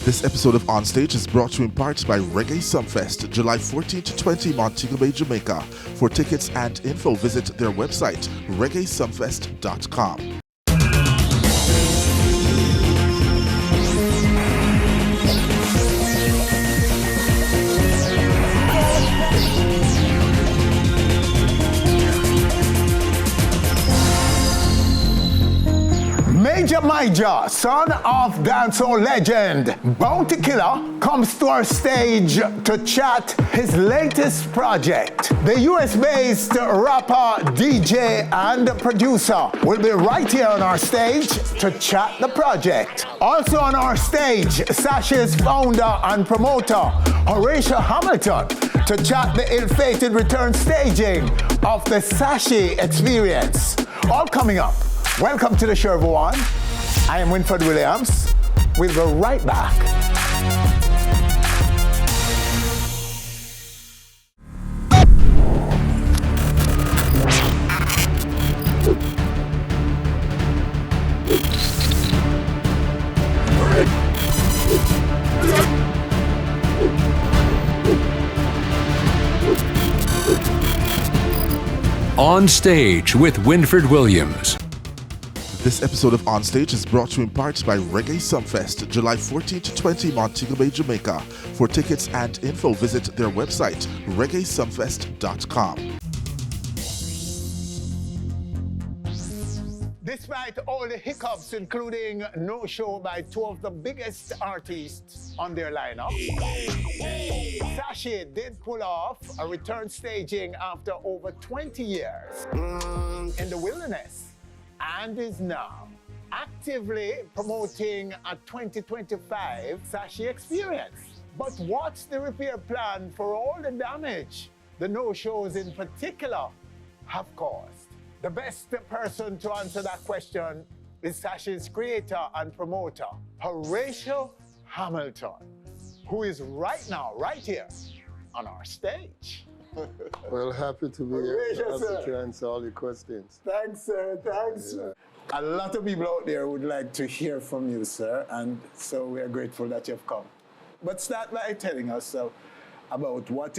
This episode of On Stage is brought to you in part by Reggae Sumfest, July 14 to 20, Montego Bay, Jamaica. For tickets and info, visit their website, reggaesumfest.com. Myjah, son of dancehall legend, Bounty Killer, comes to our stage to chat his latest project. The US-based rapper, DJ, and producer will be right here on our stage to chat the project. Also on our stage, Sashi's founder and promoter, Horatio Hamilton, to chat the ill-fated return staging of the Sashi experience. All coming up. Welcome to the show, everyone. I am Winfred Williams. We'll go right back. On Stage with Winfred Williams. This episode of On Stage is brought to you in part by Reggae Sumfest, July 14 to 20, Montego Bay, Jamaica. For tickets and info, visit their website, reggaesumfest.com. Despite all the hiccups, including no show by two of the biggest artists on their lineup, Sashi did pull off a return staging after over 20 years in the wilderness, and is now actively promoting a 2025 Sashi experience. But what's the repair plan for all the damage the no-shows in particular have caused? The best person to answer that question is Sashi's creator and promoter, Horatio Hamilton, who is right now, right here, on our stage. Well, happy to be here. Happy to answer all your questions. Thanks, sir. Thanks. Yeah. A lot of people out there would like to hear from you, sir, and so we are grateful that you've come. But start by telling us about what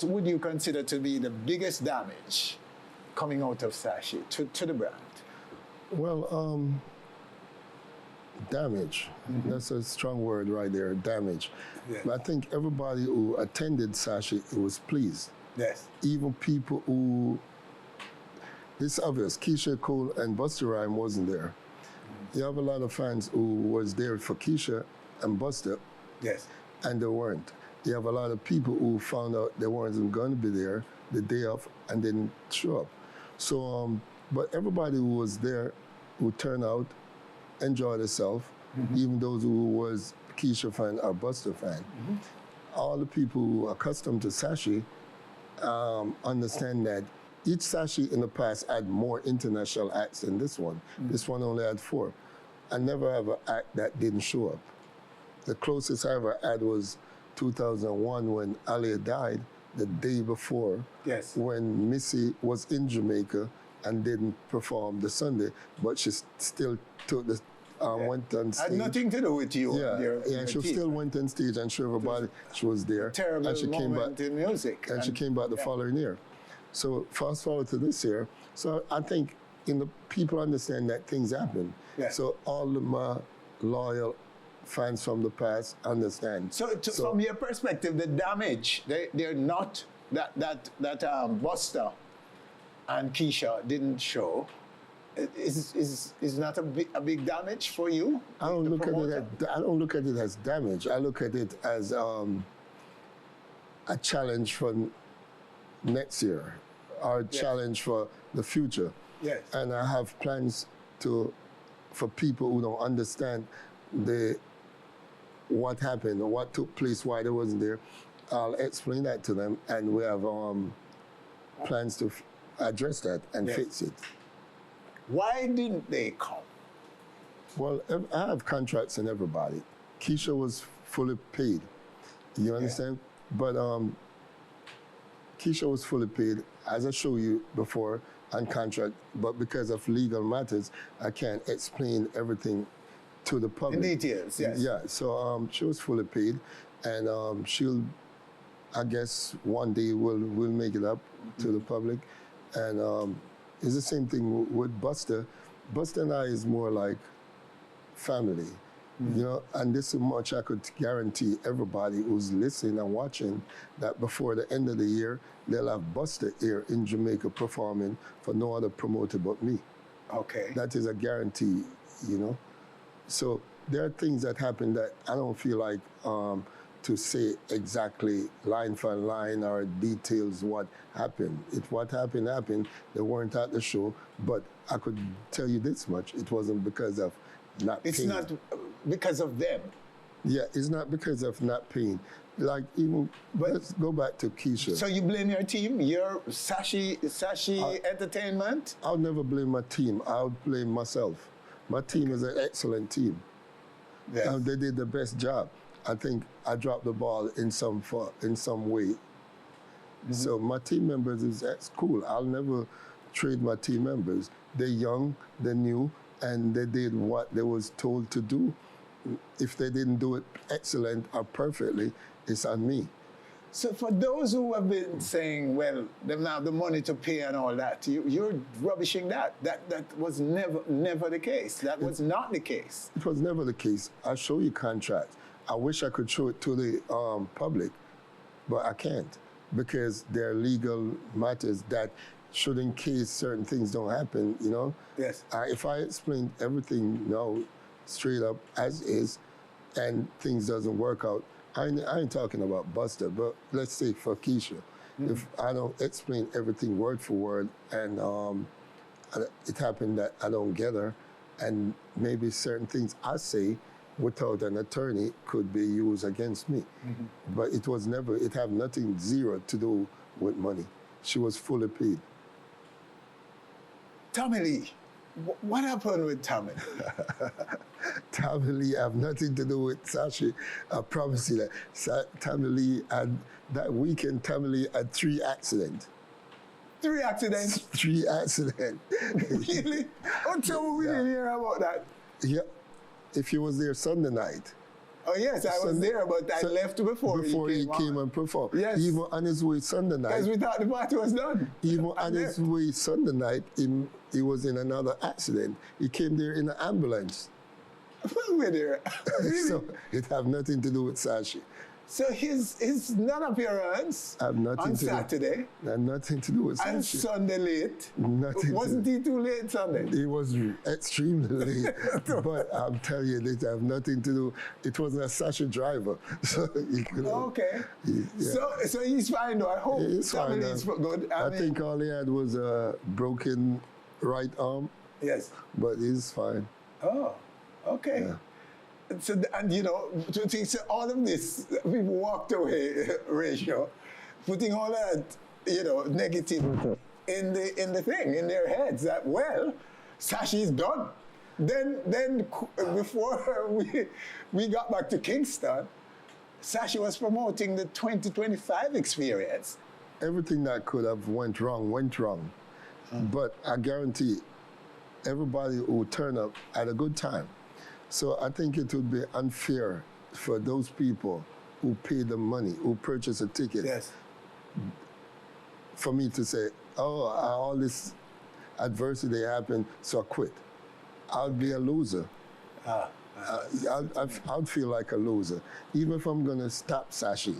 would you consider to be the biggest damage coming out of Sashi to the brand? Well, damage. Mm-hmm. That's a strong word right there, damage. Yeah. But I think everybody who attended Sashi was pleased. Yes. Even people who, it's obvious, Keisha Cole and Busta Rhymes wasn't there. Mm-hmm. You have a lot of fans who was there for Keisha and Busta. Yes. And they weren't. You have a lot of people who found out they weren't going to be there the day of and didn't show up. So, but everybody who was there, who turned out, enjoyed themselves, mm-hmm. even those who was Keisha fan or Busta fan. Mm-hmm. All the people who are accustomed to Sashi understand that each Sashi in the past had more international acts than this one. Mm-hmm. This one only had 4. I never have an act that didn't show up. The closest I ever had was 2001 when Alia died, the day before, yes. when Missy was in Jamaica and didn't perform the Sunday, but she still took the went on stage. Had nothing to do with you. Yeah, she still went on stage and showed everybody she was there. Terrible and she moment came back, in music. And she came back the following year. So fast forward to this year. So I think people understand that things happen. Yeah. So all of my loyal fans from the past understand. So from your perspective, the damage, they're not, that Busta and Keisha didn't show, is not a big damage for you? I don't look at it as damage. I look at it as a challenge for next year, or a challenge for the future. Yes. And I have plans for people who don't understand what happened, or what took place, why they wasn't there. I'll explain that to them, and we have plans to address that and fix it. Why didn't they come? Well, I have contracts in everybody. Keisha was fully paid. You understand? Yeah. But Keisha was fully paid, as I showed you before, on contract. But because of legal matters, I can't explain everything to the public. In details, yes. Yeah, so she was fully paid, and she'll, I guess, one day we'll make it up to the public, and it's the same thing with Buster. Buster and I is more like family, you know, and this is much I could guarantee everybody who's listening and watching that before the end of the year, they'll have Buster here in Jamaica performing for no other promoter but me. Okay. That is a guarantee, you know. So there are things that happen that I don't feel like to say exactly line for line or details what happened. If what happened, happened. They weren't at the show, but I could tell you this much. It wasn't because of not paying. It's not because of them. Yeah, it's not because of not paying. Like even, let's go back to Keisha. So you blame your team, your Sashi Entertainment? I'll never blame my team. I'll blame myself. My team is an excellent team. Yes. They did the best job. I think I dropped the ball in some way. So my team members that's cool. I'll never trade my team members. They're young, they're new, and they did what they was told to do. If they didn't do it excellent or perfectly, it's on me. So for those who have been saying, well, they don't have the money to pay and all that, you're rubbishing that. That was never the case. That was not the case. It was never the case. I'll show you contracts. I wish I could show it to the public, but I can't because there are legal matters that should, in case certain things don't happen, you know? Yes. If I explain everything now straight up as is and things doesn't work out, I ain't talking about Buster, but let's say for Keisha, if I don't explain everything word for word and it happened that I don't get her, and maybe certain things I say without an attorney could be used against me. But it was never, it had nothing, zero to do with money. She was fully paid. Tommy Lee, what happened with Tommy? Tommy Lee have nothing to do with Sashi. I promise you that. Tommy Lee had, that weekend, Tommy Lee had 3 accidents. 3 accidents? 3 accidents. Really? Until we didn't hear about that. Yeah. If you was there Sunday night. Oh yes, I was there, but I left before he came and performed. Yes. Even on his way Sunday night. Because we thought the party was done. Even on his way Sunday night, he was in another accident. He came there in an ambulance. We're there. Really? So it have nothing to do with Sashi. So his non-appearance on Saturday had nothing to do with Sashi. And Sunday late. Wasn't he too late Sunday? He was extremely late. But I'm telling you, it have nothing to do. It wasn't a Sashi driver. So okay. Yeah. So he's fine though. I hope he's fine. He's good. I think all he had was a broken right arm. Yes. But he's fine. Oh, okay. Yeah. So, and you know, to think so all of this, people walked away, ratio, putting all that, you know, negative in the thing, in their heads that, well, Sashi's done. Then before we got back to Kingston, Sashi was promoting the 2025 experience. Everything that could have went wrong. But I guarantee everybody who turned up had a good time. So I think it would be unfair for those people who pay the money, who purchase a ticket, yes, for me to say, oh, all this adversity happened, so I quit. I'd be a loser. I'd feel like a loser. Even if I'm going to stop Sashi,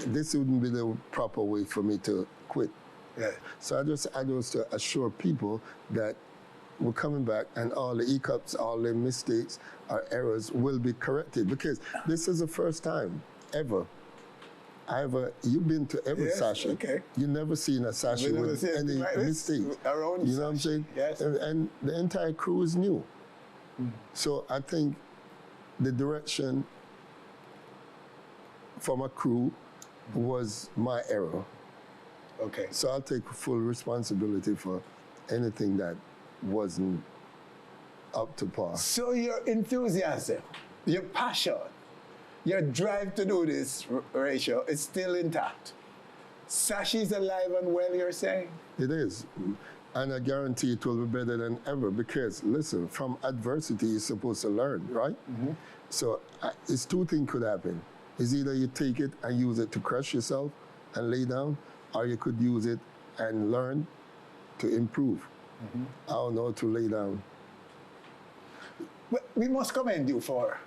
this wouldn't be the proper way for me to quit. Yeah. So I just to assure people that we're coming back and all the hiccups, all the mistakes or errors will be corrected, because this is the first time ever. You've been to every Sashi. Okay. You've never seen a Sashi with any mistakes. You know what I'm saying? Yes. And the entire crew is new. So I think the direction from a crew was my error. Okay. So I'll take full responsibility for anything that wasn't up to par. So your enthusiasm, your passion, your drive to do this ratio is still intact. Sashi's alive and well, you're saying? It is. And I guarantee it will be better than ever because, listen, from adversity, you're supposed to learn, right? So it's two things could happen. It's either you take it and use it to crush yourself and lay down, or you could use it and learn to improve. I don't know, to lay down. We must commend you for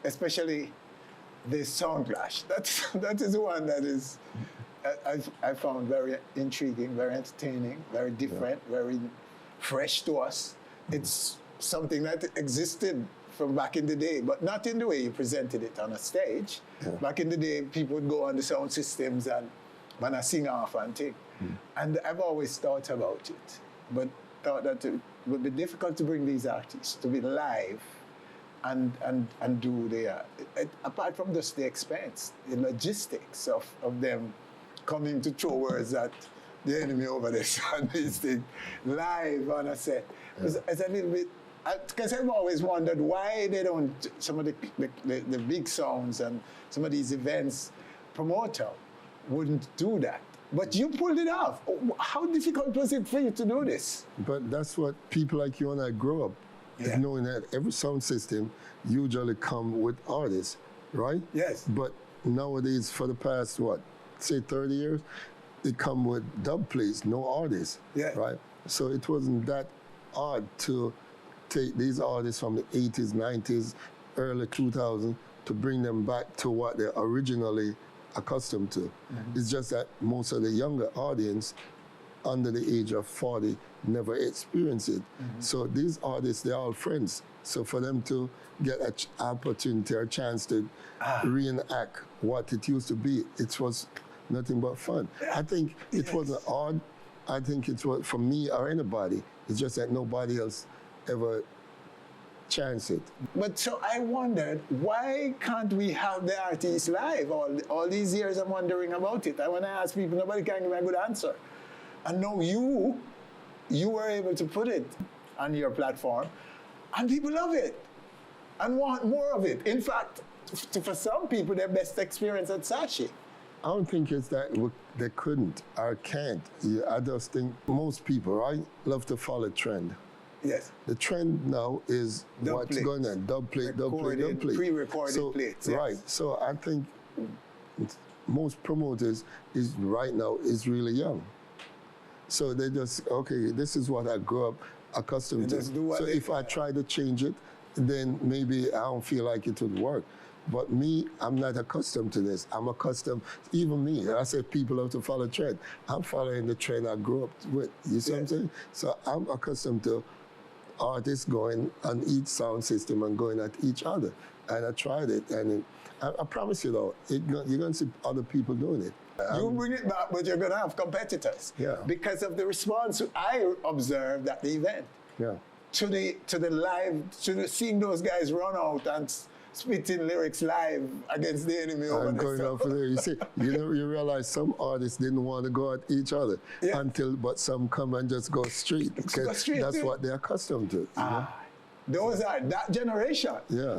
especially the sound clash. That is one that is I found very intriguing, very entertaining, very different, very fresh to us. It's something that existed from back in the day, but not in the way you presented it on a stage. Back in the day, people would go on the sound systems and sing off and thing. And I've always thought about it, but thought that it would be difficult to bring these artists to be live and do their, apart from just the expense, the logistics of them coming to throw words at the enemy over there on this thing live on a set. It's a little bit, because I've always wondered why they don't, some of the big sounds and some of these events promoter wouldn't do that. But you pulled it off. How difficult was it for you to do this? But that's what people like you and I grow up knowing that every sound system usually come with artists, right? Yes. But nowadays, for the past, say 30 years, it come with dub plates, no artists, right? So it wasn't that hard to take these artists from the 80s, 90s, early 2000s to bring them back to what they're originally accustomed to. It's just that most of the younger audience under the age of 40 never experienced it. So these artists, they're all friends. So for them to get an opportunity or a chance to reenact what it used to be, it was nothing but fun. I think it wasn't hard. I think it was, for me or anybody, it's just that nobody else ever chance it. But so I wondered, why can't we have the artists live? All these years I'm wondering about it. When I ask people, nobody can give me a good answer. And now you were able to put it on your platform, and people love it and want more of it. In fact, for some people, their best experience at Sashi. I don't think it's that they couldn't or can't. I just think most people, right, love to follow trend. Yes. The trend now is what's going on. Dub plate. Pre-recorded plates. Yes. Right. So I think most promoters right now is really young. So they just, okay, this is what I grew up accustomed to. So if I try to change it, then maybe I don't feel like it would work. But me, I'm not accustomed to this. I'm accustomed, even me, I say people have to follow trend. I'm following the trend I grew up with. You see what I'm saying? So I'm accustomed to artists going on each sound system and going at each other. And I tried it, and I promise you though, you're going to see other people doing it. You bring it back, but you're going to have competitors. Because of the response I observed at the event. To the live, seeing those guys run out and spitting lyrics live against the enemy over there. Going out for there. You see, you realize some artists didn't want to go at each other but some come and just go straight. That's what they're accustomed to. Those are that generation.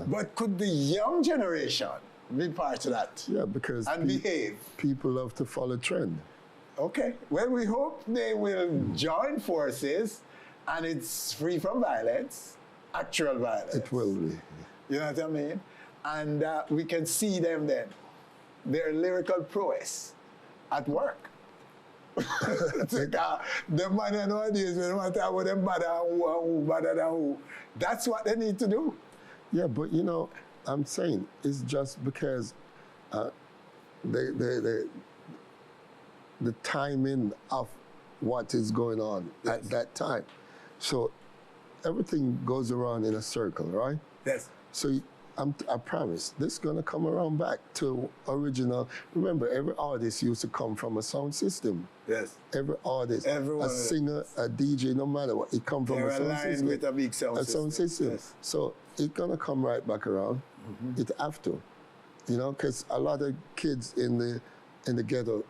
But could the young generation be part of that? Yeah, because behave. People love to follow trend. Okay. Well, we hope they will join forces and it's free from violence, actual violence. It will be. You know what I mean? And we can see them then, their lyrical prowess at work. The man nowadays, no matter how them bad and who. That's what they need to do. Yeah, but I'm saying it's just because the timing of what is going on at that time. So everything goes around in a circle, right? Yes. So I promise, this is going to come around back to original. Remember, every artist used to come from a sound system. Yes. Every artist, a singer, a DJ, no matter what, it comes from a sound system. With a big sound system. Sound system. Yes. So it's going to come right back around. It have to, because a lot of kids in the ghetto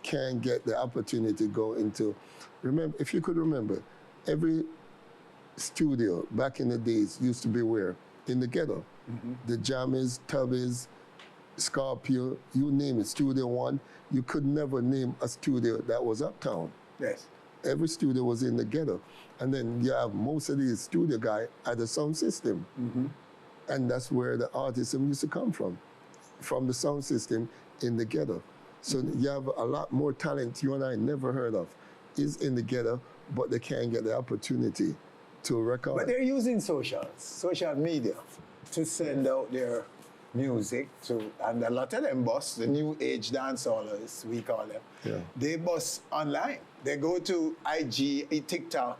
can't get the opportunity to go into. Remember, if you could remember, every studio back in the days used to be where? In the ghetto. The Jammies, Tubbies, Scorpio, you name it, Studio One. You could never name a studio that was uptown. Yes. Every studio was in the ghetto. And then you have most of these studio guys at the sound system. And that's where the artism used to come from the sound system in the ghetto. So you have a lot more talent you and I never heard of is in the ghetto, but they can't get the opportunity to record. But they're using social media, to send out their music to, and a lot of them bust, the new age dancehallers, we call them. Yeah. They bust online. They go to IG, TikTok,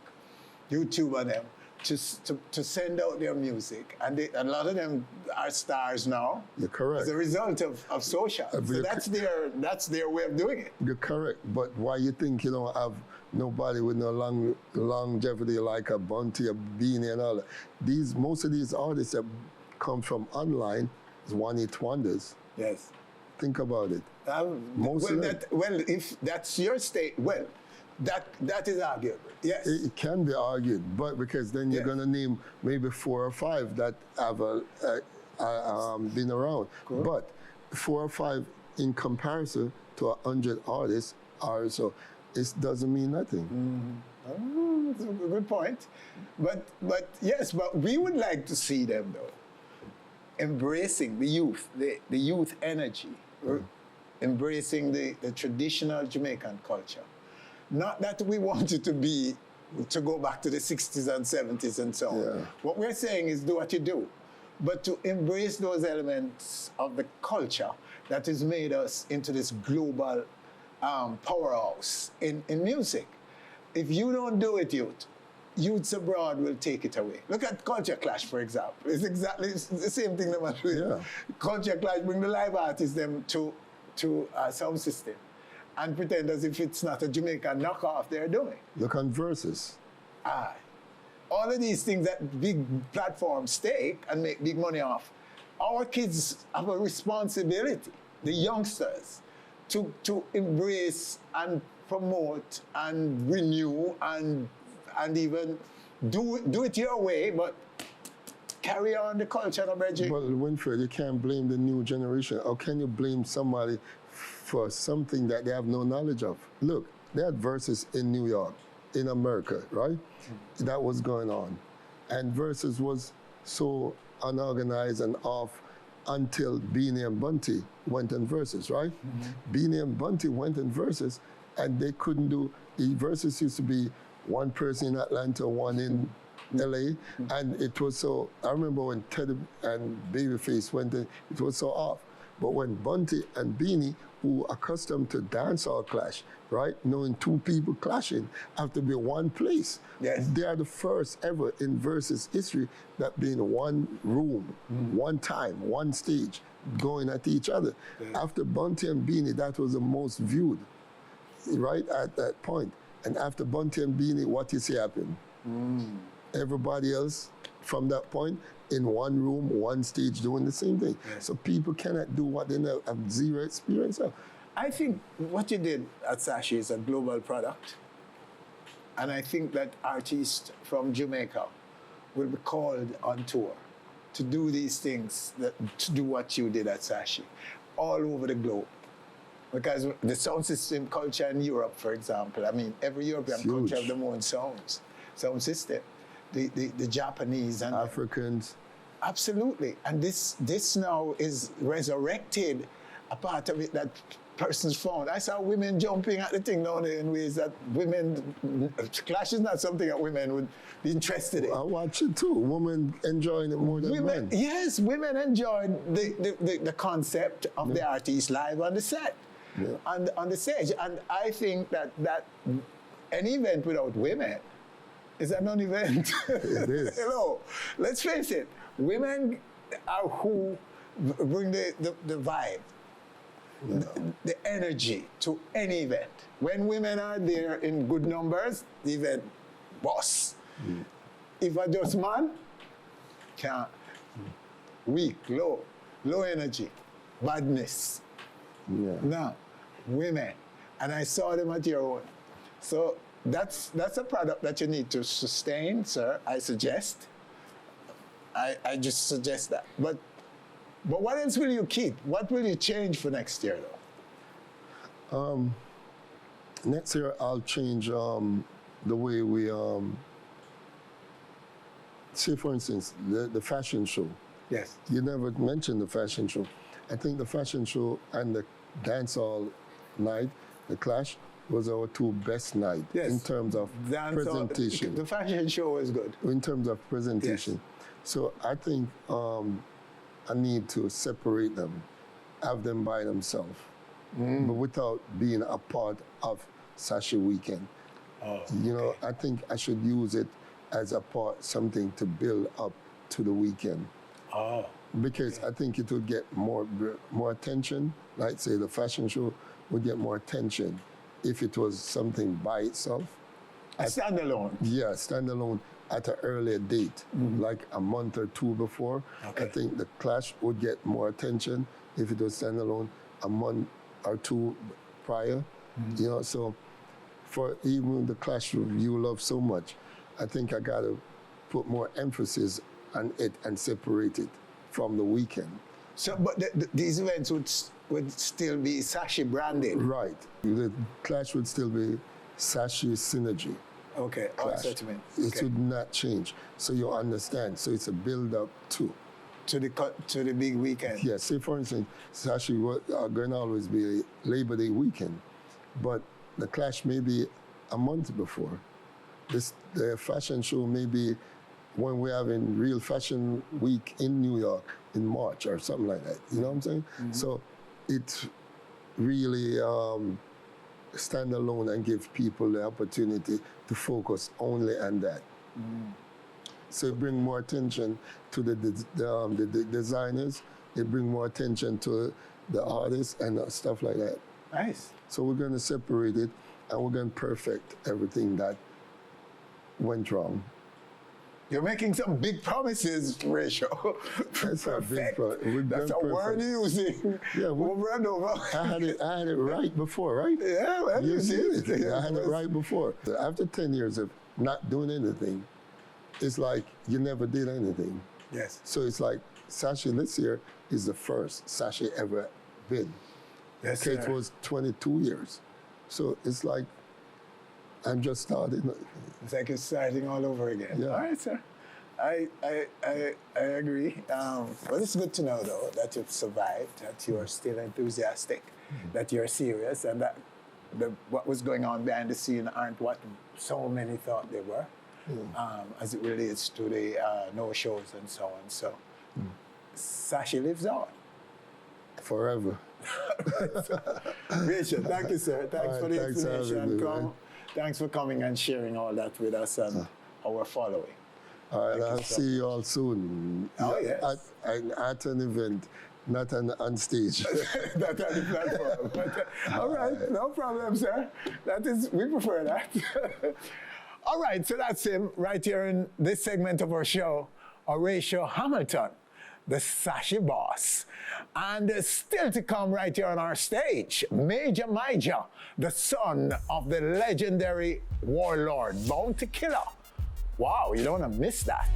YouTube and them to send out their music. And a lot of them are stars now. You're correct. As a result of social. So that's their way of doing it. You're correct, but why you think you don't have nobody with no longevity like a Bunty, a Beanie and all that? Most of these artists that come from online is one-hit wonders. Yes. Think about it. Most of them. If that's your state, that is arguable. Yes. It can be argued, but because then you're going to name maybe 4 or 5 that have been around. Cool. But 4 or 5 in comparison to 100 artists are so. It doesn't mean nothing. That's a good point. But we would like to see them though embracing the youth, the youth energy, embracing the traditional Jamaican culture. Not that we want it to go back to the 60s and 70s and so on. Yeah. What we're saying is do what you do, but to embrace those elements of the culture that has made us into this global powerhouse in music. If you don't do it, youths abroad will take it away. Look at Culture Clash, for example. It's exactly the same thing. Culture Clash bring the live artists them to a sound system and pretend as if it's not a Jamaican knockoff they're doing. Look on Versus. All of these things that big platforms take and make big money off. Our kids have a responsibility, the youngsters, to embrace and promote and renew and even do it your way, but carry on the culture of Reggie. But Winfred, you can't blame the new generation. How can you blame somebody for something that they have no knowledge of? Look, they had Versus in New York, in America, right? That was going on. And Versus was so unorganized and off until Beanie and Bunty went in Versus, right? Beanie and Bunty went in Versus, and they couldn't do, the Versus used to be one person in Atlanta, one in LA, and it was so, I remember when Teddy and Babyface went in, it was so off. But when Bunty and Beanie, who are accustomed to dancehall clash, right, knowing 2 people clashing, have to be one place. Yes. They are the first ever in Versus history that be in one room, one time, one stage, going at each other. Yeah. After Bunty and Beanie, that was the most viewed, right, at that point. And after Bunty and Beanie, what you see happened? Everybody else from that point in one room, one stage, doing the same thing. Yes. So people cannot do what they know, have zero experience of. I think what you did at Sashi is a global product. And I think that artists from Jamaica will be called on tour to do these things, to do what you did at Sashi, all over the globe. Because the sound system culture in Europe, for example, I mean, every European culture have their own sound system. The Japanese and Africans. Absolutely. And this now is resurrected, a part of it that persons found. I saw women jumping at the thing down there in ways that clash is not something that women would be interested in. I watch it too. Women enjoying it more than men. Yes, women enjoyed the concept of the artist live on the set. Yeah. And on the stage. And I think that an event without women is a non-event. It is. Hello. Let's face it. Women are who bring the vibe, the energy to any event. When women are there in good numbers, the event boss. If I just man, can't. Weak, low energy, badness. Yeah. No, women. And I saw them at your own. So that's a product that you need to sustain, sir, I suggest. I just suggest that. But what else will you keep? What will you change for next year, though? Next year, I'll change the way we, say for instance, the fashion show. Yes. You never mentioned the fashion show. I think the fashion show and the dancehall night, the Clash, was our two best nights in terms of presentation. The fashion show was good. In terms of presentation. Yes. So I think I need to separate them, have them by themselves, but without being a part of Sashi Weekend. Oh, you know, I think I should use it as a part, something to build up to the weekend. Oh. Because I think it would get more attention. Like say the fashion show would get more attention if it was something by itself. A standalone. Yeah, standalone at an earlier date, like a month or two before. Okay. I think the Clash would get more attention if it was standalone a month or two prior. You know, so for even the Clash you love so much, I think I gotta put more emphasis on it and separate it from the weekend. So, but these events would still be Sashi branded. Right. The Clash would still be Sashi Synergy. Okay. Clash. It would not change. So you understand. So it's a build up to the big weekend. Yeah. Say for instance, Sashi are going to always be Labor Day weekend, but the Clash may be a month before. The fashion show may be when we're having real fashion week in New York in March or something like that. You know what I'm saying? So it really stand alone and give people the opportunity to focus only on that. So it bring more attention to the designers. It bring more attention to the artists and stuff like that. Nice. So we're going to separate it and we're going to perfect everything that went wrong. You're making some big promises, Rachel. That's a big That's a word you're using. Yeah, over and over. I had it right before, right? Yeah, well, You did it. Yeah, I had it right before. After 10 years of not doing anything, it's like you never did anything. Yes. So it's like Sashi this year is the first Sashi ever been. Yes, Okay, sir. it was 22 years. So it's like I'm just starting. It's like it's starting all over again. Yeah. All right, sir. I agree. But it's good to know, though, that you've survived, that you are still enthusiastic, that you're serious, and that what was going on behind the scene aren't what so many thought they were, as it relates to the no-shows and so on. So Sashi lives on. Forever. Rachel, thank you, sir. Thanks for the thanks for having information. me, Thanks for coming and sharing all that with us and our following. All right, Thank you I'll so see you all soon. Oh, yes. At an event, not on stage. That's on the platform. But, all right, no problem, sir. We prefer that. All right, so that's him right here in this segment of our show, Horatio Hamilton, the Sashi boss. And still to come right here on our stage, Myjah, the son of the legendary warlord, Bounty Killer. Wow, you don't want to miss that.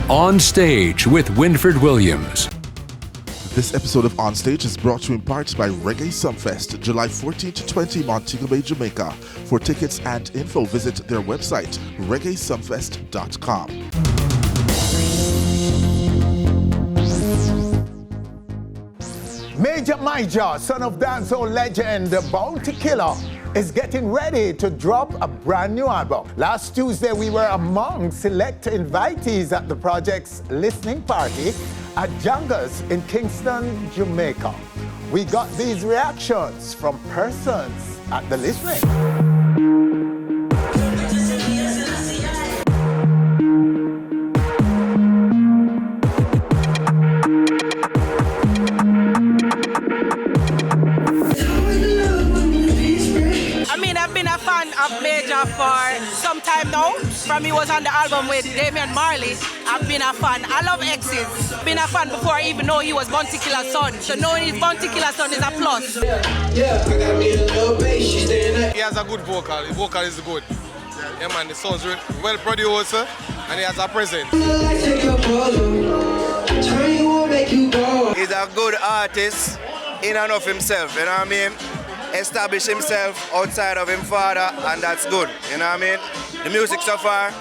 On Stage with Winfred Williams. This episode of On Stage is brought to you in part by Reggae Sumfest, July 14 to 20, Montego Bay, Jamaica. For tickets and info, visit their website, reggaesumfest.com. Myjah, son of dancehall legend Bounty Killer, is getting ready to drop a brand new album. Last Tuesday, we were among select invitees at the project's listening party at Janga's in Kingston, Jamaica. We got these reactions from persons at the listening. I mean, I've been a fan of Myjah for some time now. From he was on the album with Damian Marley, I've been a fan. I love Exes. Been a fan before I even know he was Bounty Killer's son. So knowing he's Bounty Killer's son is a plus. Yeah, I got me a little bass, she's staying up. He has a good vocal. His vocal is good. Yeah, man, the song's well produced, and he has a presence. He's a good artist in and of himself, you know what I mean? Establish himself outside of him father, and that's good, you know what I mean? The music so far,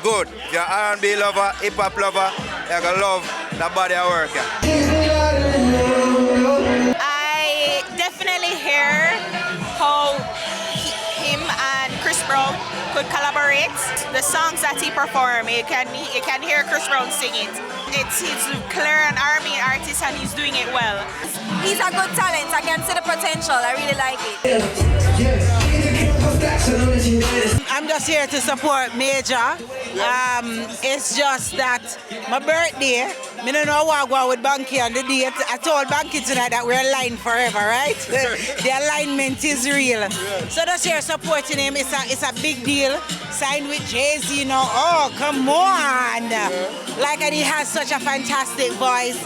good. If you're an R&B lover, hip-hop lover, you're gonna love that body of work. I definitely hear how him and Chris Brown could collaborate. The songs that he performs, you can hear Chris Brown sing it. He's clear an R&B artist and he's doing it well. He's a good talent. I can see the potential. I really like it. I'm just here to support Myjah. It's just that my birthday, I don't know what I go with Banky on the date. I told Banky tonight that we're aligned forever, right? The alignment is real. So just here supporting him. It's a big deal. Signed with Jay-Z, you know. Oh, come on. Like, and he has such a fantastic voice.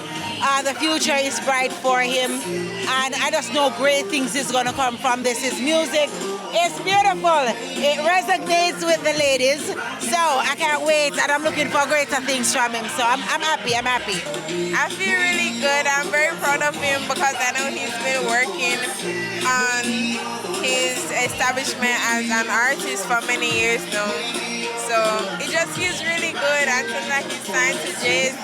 The future is bright for him, and I just know great things is gonna come from this. His music is beautiful. It resonates with the ladies, so I can't wait, and I'm looking for greater things from him. So I'm happy. I feel really good. I'm very proud of him because I know he's been working on his establishment as an artist for many years now. So it just feels really good. I feel like he's signed to Jay-Z.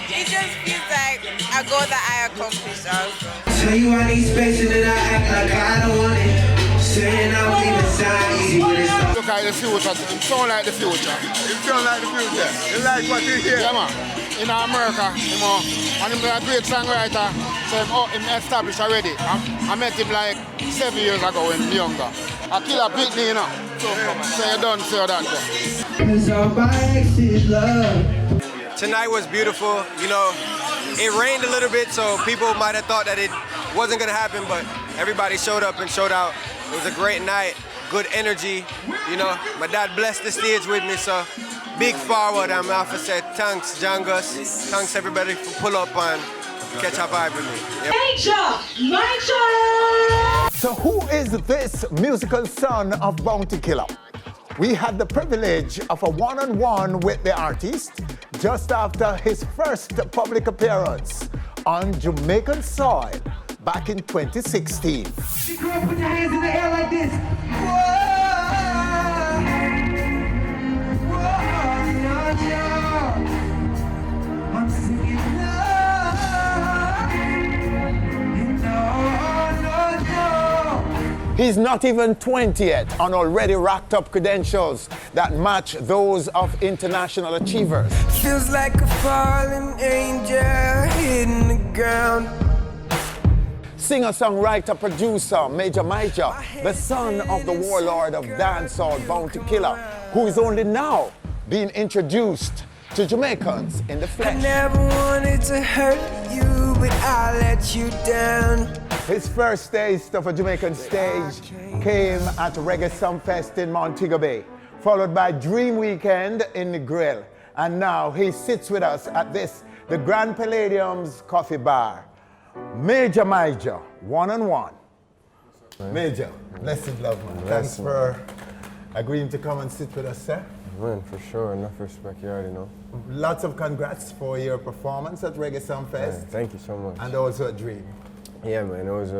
It just feels like a goal that I accomplished also. Tell you I need space and then I act like I don't want it. Saying I was even side easy with it. Look at the future. It sound like the future. It sounds like the future. You like what you hear? Yeah, man. In America, you know, and he's a great songwriter. So him established already. I met him like 7 years ago when he was younger. A killer beat me, you know. So you done, so you done. It's all by accident, love. Tonight was beautiful, you know. It rained a little bit, so people might have thought that it wasn't gonna happen, but everybody showed up and showed out. It was a great night, good energy, you know. My dad blessed the stage with me, so big forward. I'm off to say thanks, Jangus. Thanks everybody for pull up and catch a vibe with me. Yep. Myjah! So who is this musical son of Bounty Killer? We had the privilege of a one-on-one with the artist just after his first public appearance on Jamaican soil back in 2016. Girl, put your hands in the air like this. I'm singing He's not even 20 yet and already racked up credentials that match those of international achievers. Feels like a fallen angel hitting the ground. Singer-songwriter, producer, Myjah, the son of the warlord of dancehall, Bounty Killer, who is only now being introduced to Jamaicans in the flesh. I never wanted to hurt you, but I let you down. His first taste of a Jamaican stage came at Reggae Sumfest in Montego Bay, followed by Dream Weekend in the Grill. And now he sits with us at the Grand Palladium's coffee bar. Myjah, one-on-one. Myjah, blessed love, man. Thanks for agreeing to come and sit with us, sir. Man, for sure, enough respect, you already know. Lots of congrats for your performance at Reggae Sumfest. Man, thank you so much. And also at Dream. Yeah, man, it was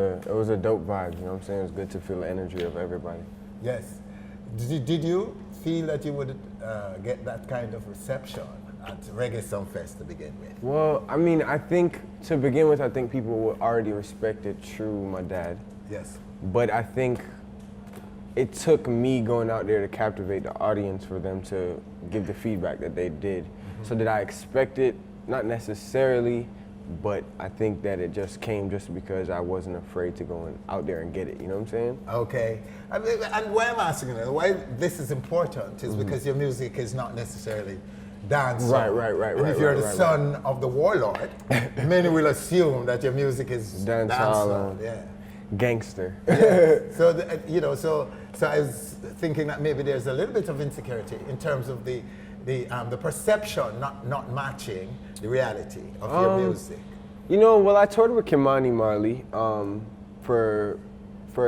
a dope vibe, you know what I'm saying? It was good to feel the energy of everybody. Yes. Did you feel that you would get that kind of reception at Reggae Sumfest to begin with? Well, I mean, I think, to begin with, I think people would already respect it through my dad. Yes. But I think it took me going out there to captivate the audience for them to give the feedback that they did. Mm-hmm. So did I expect it? Not necessarily, but I think that it just came just because I wasn't afraid to go out there and get it, you know what I'm saying? Okay. I mean, and why I'm asking you, why this is important is because your music is not necessarily dance. Right. And if you're the son of the warlord, many will assume that your music is dancehall. Yeah. gangster. So, you know, so I was thinking that maybe there's a little bit of insecurity in terms of the perception not matching the reality of your music. You know, well, I toured with Kimani Marley for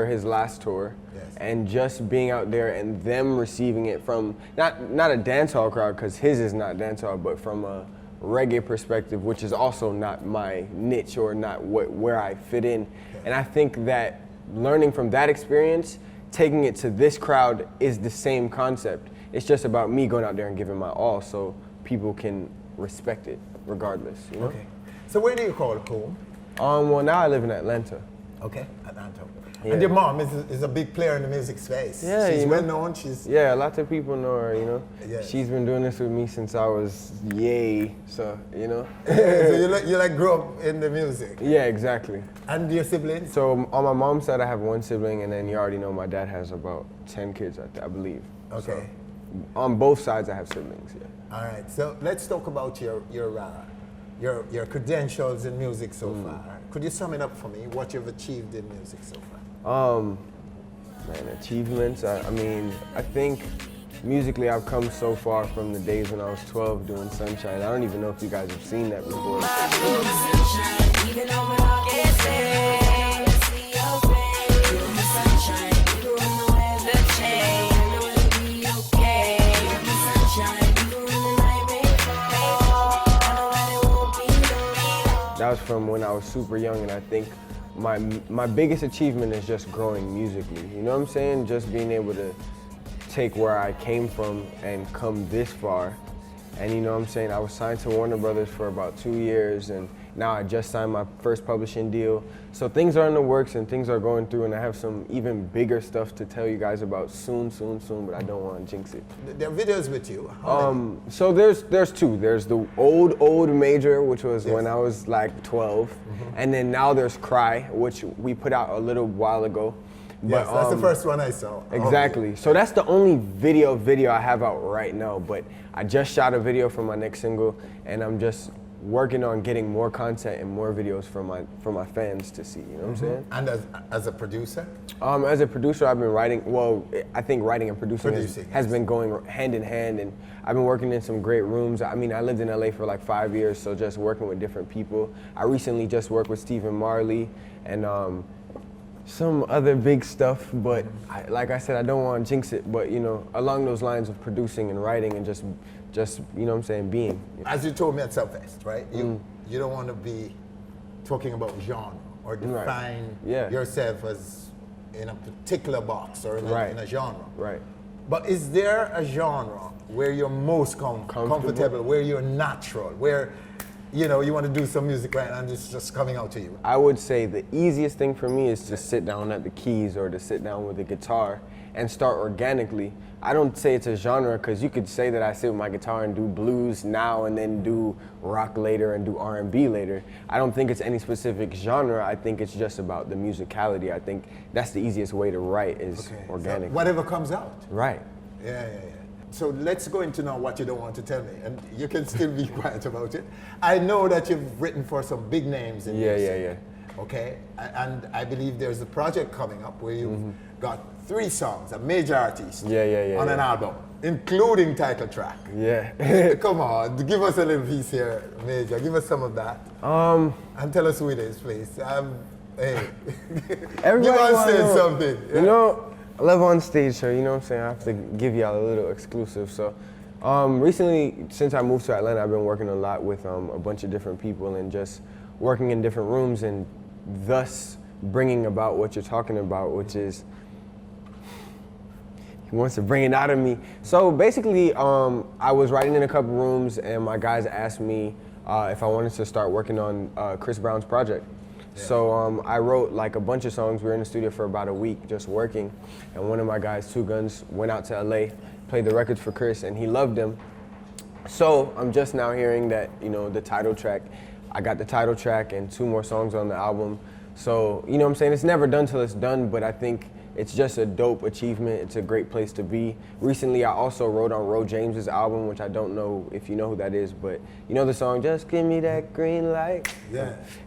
his last tour, and just being out there and them receiving it from not a dancehall crowd, because his is not dancehall, but from a reggae perspective, which is also not my niche or not where I fit in. And I think that learning from that experience, taking it to this crowd is the same concept. It's just about me going out there and giving my all so people can respect it regardless, you know? Okay. So where do you call home? Well, now I live in Atlanta. Okay, Atlanta. Yeah. And your mom is a big player in the music space. Yeah, she's you know, well known. Yeah, lots of people know her. You know, yeah. She's been doing this with me since I was yay. So you know. So you like grew up in the music. Yeah, exactly. And your siblings? So on my mom's side, I have one sibling, and then you already know my dad has about 10 kids, I believe. Okay. So, on both sides, I have siblings. Yeah. All right. So let's talk about your credentials in music so far. Could you sum it up for me? What you've achieved in music so far? Man, achievements. I mean, I think musically I've come so far from the days when I was 12 doing Sunshine. I don't even know if you guys have seen that before. That was from when I was super young, and I think my biggest achievement is just growing musically. You know what I'm saying? Just being able to take where I came from and come this far. And you know what I'm saying? I was signed to Warner Brothers for about 2 years, and now I just signed my first publishing deal. So things are in the works and things are going through, and I have some even bigger stuff to tell you guys about soon, but I don't want to jinx it. There are videos with you. So there's two. There's the old Myjah, which was when I was like 12, and then now there's Cry, which we put out a little while ago. Yes, but, that's the first one I saw. Exactly. So that's the only video I have out right now, but I just shot a video for my next single, and I'm just working on getting more content and more videos for my fans to see, you know what I'm saying? And as a producer? As a producer, I've been writing, well, I think writing and producing has been going hand in hand, and I've been working in some great rooms. I mean, I lived in LA for like 5 years, so just working with different people. I recently just worked with Stephen Marley and some other big stuff, but like I said, I don't want to jinx it, but you know, along those lines of producing and writing and just you know what I'm saying, being. As you told me at Subfest, right? You don't want to be talking about genre or define yourself as in a particular box or in a genre. Right. But is there a genre where you're most comfortable, where you're natural, where you know you want to do some music right and it's just coming out to you? I would say the easiest thing for me is to sit down at the keys or to sit down with the guitar and start organically. I don't say it's a genre because you could say that I sit with my guitar and do blues now and then do rock later and do R&B later. I don't think it's any specific genre. I think it's just about the musicality. I think that's the easiest way to write is organic. So whatever comes out. Right. Yeah. So let's go into now what you don't want to tell me, and you can still be quiet about it. I know that you've written for some big names in music. Yeah. Okay, and I believe there's a project coming up where you've got 3 songs, a major artist on an album, including title track. Yeah. Come on, give us a little piece here, Myjah. Give us some of that. And tell us who it is, please. Hey, everybody give on stage something. You know, I love on stage, so you know what I'm saying? I have to give y'all a little exclusive. So recently, since I moved to Atlanta, I've been working a lot with a bunch of different people and just working in different rooms and thus bringing about what you're talking about, which is, he wants to bring it out of me. So basically, I was writing in a couple rooms and my guys asked me if I wanted to start working on Chris Brown's project. So I wrote like a bunch of songs. We were in the studio for about a week just working. And one of my guys, Two Guns, went out to LA, played the records for Chris, and he loved them. So I'm just now hearing that, you know, the title track, I got the title track and 2 more songs on the album. So, you know what I'm saying? It's never done till it's done, but I think it's just a dope achievement. It's a great place to be. Recently, I also wrote on Ro James's album, which I don't know if you know who that is, but you know the song, Just Give Me That Green Light,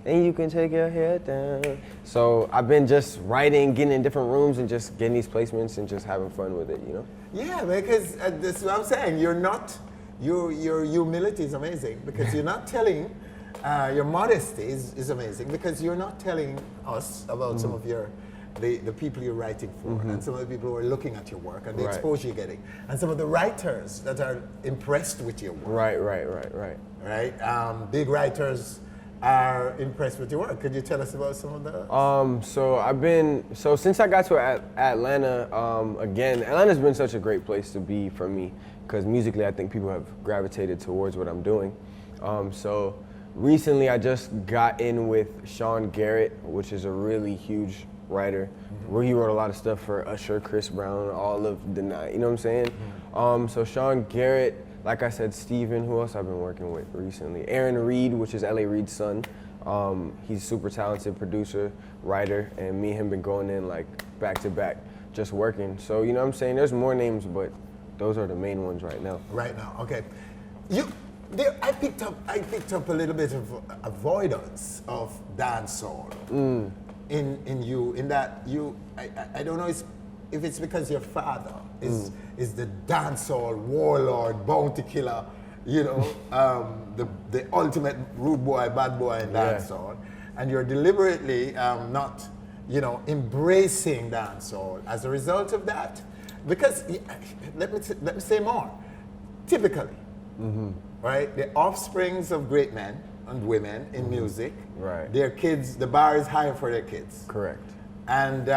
and you can take your head down. So I've been just writing, getting in different rooms and just getting these placements and just having fun with it, you know? Yeah, because this is what I'm saying. Your humility is amazing because you're not telling, your modesty is amazing because you're not telling us about some of the people you're writing for and some of the people who are looking at your work and the exposure you're getting and some of the writers that are impressed with your work. Right? Big writers are impressed with your work. Could you tell us about some of those? So since I got to Atlanta, again, Atlanta's been such a great place to be for me because musically I think people have gravitated towards what I'm doing. So recently I just got in with Sean Garrett, which is a really huge writer, where he wrote a lot of stuff for Usher, Chris Brown, all of the night, you know what I'm saying? So Sean Garrett, like I said, Steven, who else I've been working with recently? Aaron Reed, which is L.A. Reid's son. He's a super talented producer, writer, and me and him been going in like back to back, just working. So, you know what I'm saying? There's more names, but those are the main ones right now. Right now, okay. I picked up a little bit of avoidance of dancehall in you, in that I don't know if it's because your father is the dancehall warlord, bounty killer, you know, the ultimate rude boy, bad boy in dancehall, and you're deliberately not, you know, embracing dancehall as a result of that. Because let me say more. Typically, right, the offsprings of great men and women in music, their kids, the bar is higher for their kids. Correct. And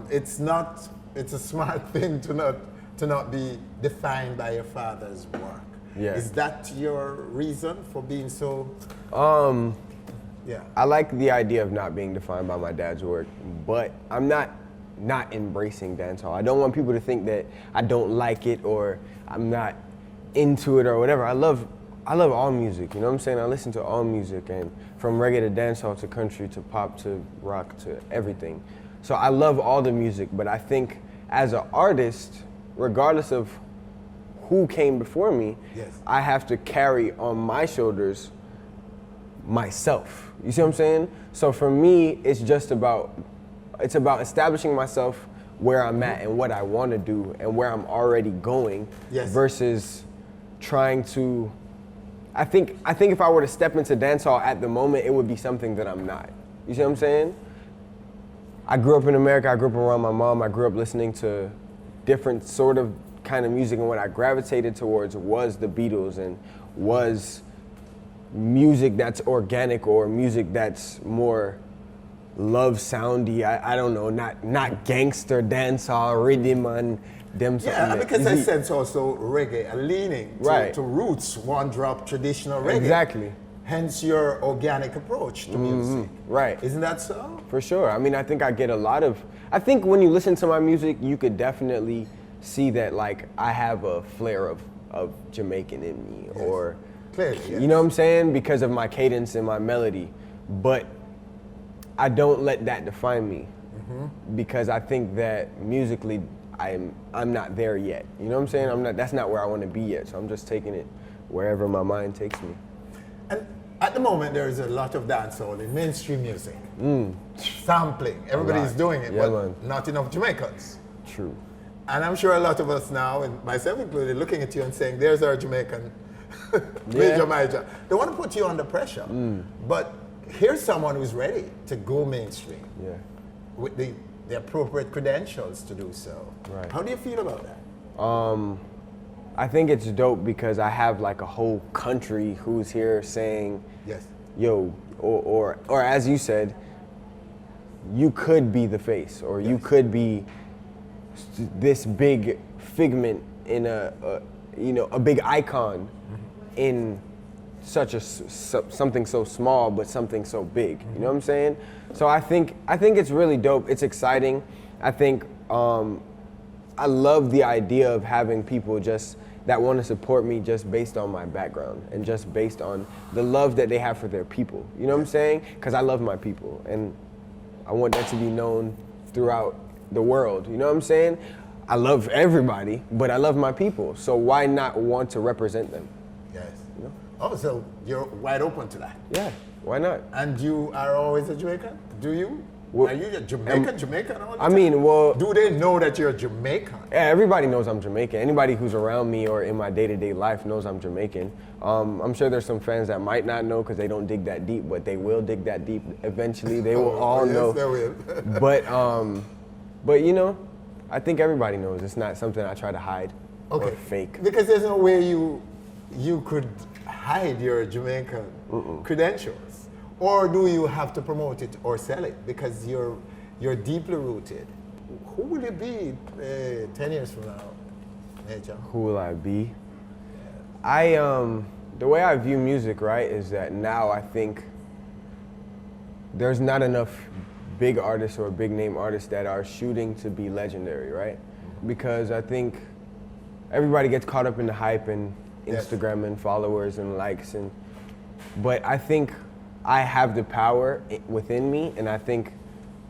it's a smart thing to not be defined by your father's work. Yeah. Is that your reason for being so? I like the idea of not being defined by my dad's work, but I'm not embracing dancehall. I don't want people to think that I don't like it or I'm not into it or whatever. I love all music, you know what I'm saying? I listen to all music, and from reggae to dancehall to country to pop to rock to everything. So I love all the music, but I think as an artist, regardless of who came before me, I have to carry on my shoulders myself. You see what I'm saying? So for me, it's about establishing myself where I'm at and what I want to do and where I'm already going versus trying to. I think if I were to step into dancehall at the moment, it would be something that I'm not. You see what I'm saying? I grew up in America, I grew up around my mom, I grew up listening to different sort of kind of music, and what I gravitated towards was the Beatles and was music that's organic or music that's more love soundy. I don't know, not gangster dancehall rhythm and them. Yeah, because I sense also reggae, a leaning to roots, one drop traditional reggae. Exactly. Hence your organic approach to music. Right. Isn't that so? For sure. I mean, I think I get a lot of, I think when you listen to my music, you could definitely see that like I have a flair of Jamaican in me or, clearly, you know what I'm saying? Because of my cadence and my melody. But I don't let that define me because I think that musically I'm not there yet. You know what I'm saying? That's not where I want to be yet. So I'm just taking it wherever my mind takes me. And at the moment, there is a lot of dancehall in mainstream music. Sampling. Everybody's doing it, but not enough Jamaicans. True. And I'm sure a lot of us now, and myself included, looking at you and saying, there's our Jamaican Myjah. They want to put you under pressure. But here's someone who's ready to go mainstream with the appropriate credentials to do so. Right. How do you feel about that? I think it's dope because I have like a whole country who's here saying, yo, or as you said, you could be the face, or you could be this big figment in a big icon in such a something so small but something so big. You know what I'm saying? So I think it's really dope. It's exciting. I think I love the idea of having people just that want to support me just based on my background and just based on the love that they have for their people. You know what I'm saying? Because I love my people and I want that to be known throughout the world, you know what I'm saying? I love everybody, but I love my people, so why not want to represent them? Yes. You know? Oh, so you're wide open to that? Yeah, why not? And you are always a Jamaican? Do you? Well, are you a Jamaican all the I time? mean, well... Do they know that you're Jamaican? Yeah, everybody knows I'm Jamaican. Anybody who's around me or in my day-to-day life knows I'm Jamaican. I'm sure there's some fans that might not know because they don't dig that deep, but they will dig that deep eventually. They will all yes, know. They will. but you know, I think everybody knows. It's not something I try to hide or fake. Because there's no way you could hide your Jamaican credentials. Or do you have to promote it or sell it? Because you're deeply rooted. Who will you be 10 years from now, Myjah? Who will I be? The way I view music, right, is that now I think there's not enough big artists or big name artists that are shooting to be legendary, right? Because I think everybody gets caught up in the hype and Instagram and followers and likes, but I think I have the power within me, and I think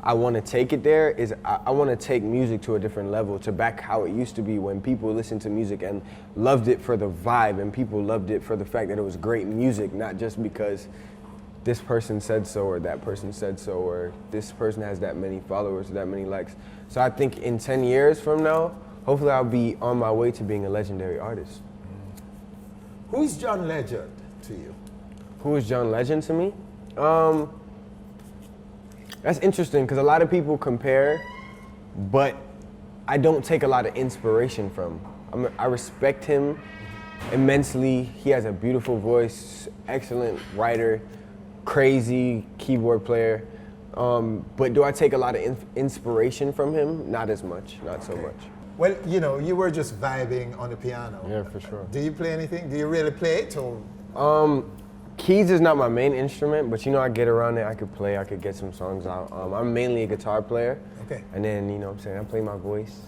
I want to take it there. I want to take music to a different level, to back how it used to be when people listened to music and loved it for the vibe, and people loved it for the fact that it was great music, not just because this person said so or that person said so or this person has that many followers or that many likes. So I think in 10 years from now, hopefully I'll be on my way to being a legendary artist. Who's John Legend to you? Who is John Legend to me? That's interesting because a lot of people compare, but I don't take a lot of inspiration from. I respect him immensely. He has a beautiful voice, excellent writer, crazy keyboard player. But do I take a lot of inspiration from him? Not as much, not so much. Well, you know, you were just vibing on the piano. Yeah, for sure. Do you play anything? Do you really play it? Or? Keys is not my main instrument, but you know, I get around it, I could play, I could get some songs out. I'm mainly a guitar player. Okay. And then, you know what I'm saying, I play my voice.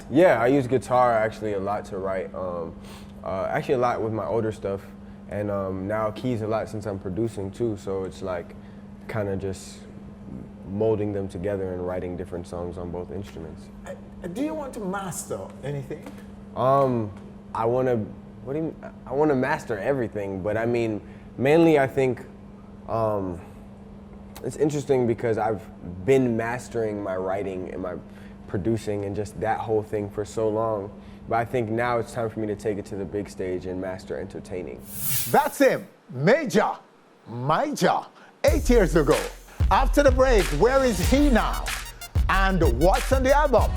Yeah, I use guitar actually a lot to write. Actually a lot with my older stuff. And now keys a lot since I'm producing too, so it's like kind of just molding them together and writing different songs on both instruments. Do you want to master anything? I want to master everything, but I mean, mainly I think it's interesting because I've been mastering my writing and my producing and just that whole thing for so long. But I think now it's time for me to take it to the big stage and master entertaining. That's him, Myjah. 8 years ago. After the break, where is he now? And what's on the album?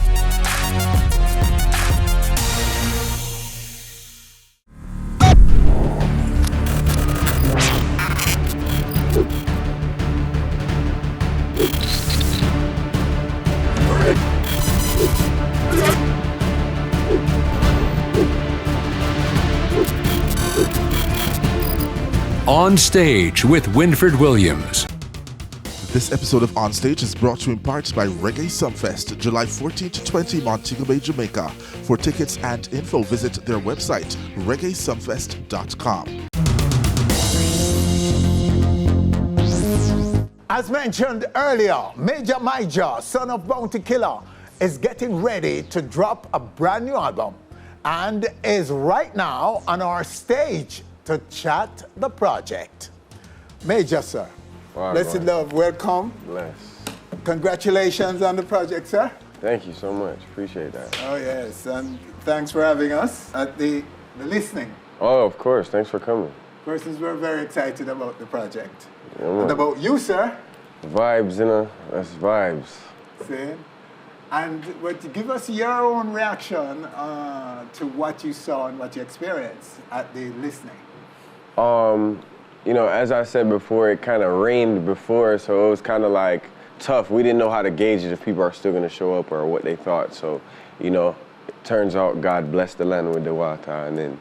On Stage with Winfred Williams. This episode of On Stage is brought to you in part by Reggae Sumfest, July 14 to 20, Montego Bay, Jamaica. For tickets and info, visit their website, reggaesumfest.com. As mentioned earlier, Myjah, son of Bounty Killer, is getting ready to drop a brand new album and is right now on our stage to chat the project. Myjah, sir. Blessed love, welcome. Bless. Congratulations on the project, sir. Thank you so much. Appreciate that. Oh, yes, and thanks for having us at the listening. Oh, of course. Thanks for coming. Persons, we're very excited about the project. Yeah, and about you, sir. Vibes, you know, that's vibes. See? And give us your own reaction to what you saw and what you experienced at the listening. You know, as I said before, it kind of rained before, so it was kind of like tough. We didn't know how to gauge it if people are still going to show up or what they thought. So, you know, it turns out God blessed the land with the water, and then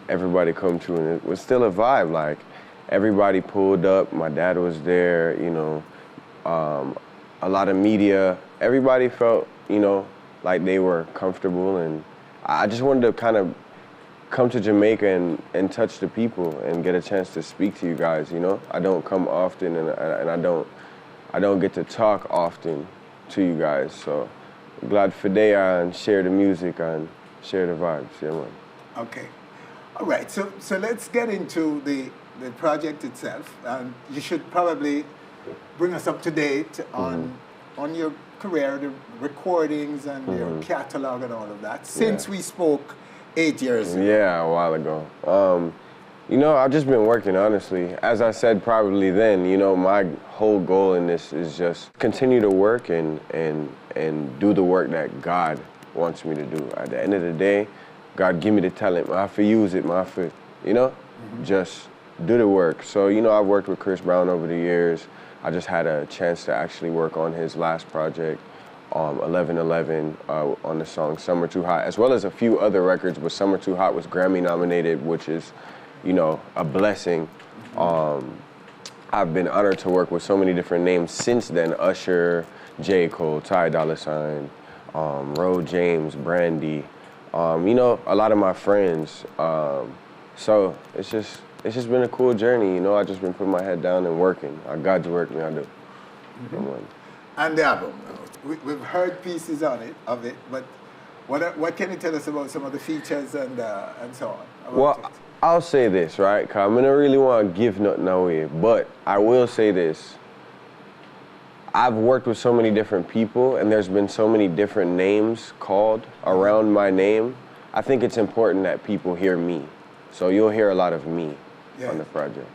everybody come through, and it was still a vibe. Like, everybody pulled up. My dad was there, you know, a lot of media. Everybody felt, you know, like they were comfortable, and I just wanted to kind of come to Jamaica and touch the people and get a chance to speak to you guys, you know? I don't come often, and I I don't get to talk often to you guys. So glad for day and share the music and share the vibes. Yeah, man. Okay. All right. So let's get into the project itself. You should probably bring us up to date on your career, the recordings and your catalog and all of that. Since we spoke 8 years ago. Yeah, a while ago. You know, I've just been working, honestly. As I said probably then, you know, my whole goal in this is just continue to work and do the work that God wants me to do. At the end of the day, God give me the talent. I have to use it, you know, just do the work. So, you know, I've worked with Chris Brown over the years. I just had a chance to actually work on his last project, 1111, on the song Summer Too Hot, as well as a few other records, but Summer Too Hot was Grammy nominated, which is, you know, a blessing. I've been honored to work with so many different names since then: Usher, J. Cole, Ty Dolla $ign, Ro James, Brandy, you know, a lot of my friends. So it's just been a cool journey, you know. I just been putting my head down and working. God's work, me I do. And the album, we've heard pieces of it, but what can you tell us about some of the features and so on? Well, I'll say this, right? Cause I don't really want to give nothing away, but I will say this. I've worked with so many different people, and there's been so many different names called around my name. I think it's important that people hear me. So you'll hear a lot of me on the project.